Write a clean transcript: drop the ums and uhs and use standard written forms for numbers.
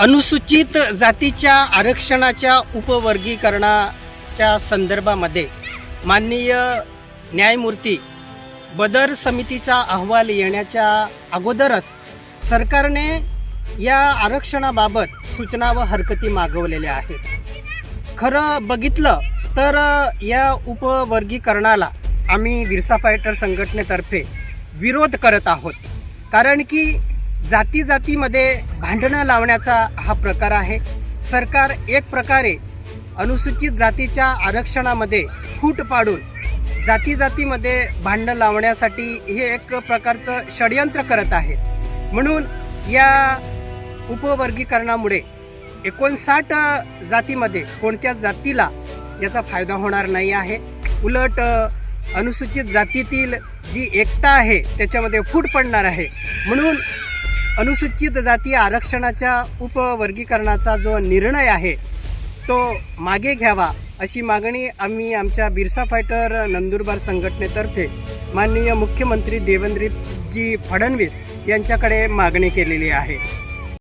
अनुसूचित जातीच्या आरक्षणाच्या उपवर्गीकरणाच्या संदर्भामध्ये माननीय न्यायमूर्ती बदर समितीचा अहवाल येण्याच्या अगोदरच सरकारने या आरक्षणाबाबत सूचना व हरकती मागवलेल्या आहेत। खरं बघितलं तर या उपवर्गीकरणाला आम्ही विरसा फायटर संघटनेतर्फे विरोध करत आहोत, कारण की जाती जातीमध्ये भांडणं लावण्याचा हा प्रकार आहे। सरकार एक प्रकारे अनुसूचित जातीच्या आरक्षणामध्ये फूट पाडून जाती जातीमध्ये भांडणं लावण्यासाठी हे एक प्रकारचं षडयंत्र करत आहे। म्हणून या उपवर्गीकरणामुळे 59 जातीमध्ये कोणत्याच जातीला याचा फायदा होणार नाही आहे। उलट अनुसूचित जातीतील जी एकता आहे त्याच्यामध्ये फूट पडणार आहे। म्हणून अनुसूचित जाती आरक्षणाच्या उपवर्गीकरणाचा जो निर्णय आहे तो मागे घ्यावा अशी मागणी आम्ही आमच्या बिरसा फायटर नंदुरबार संघटनेतर्फे माननीय मुख्यमंत्री देवेंद्रजी फडणवीस यांच्याकडे मागणी केलेली आहे।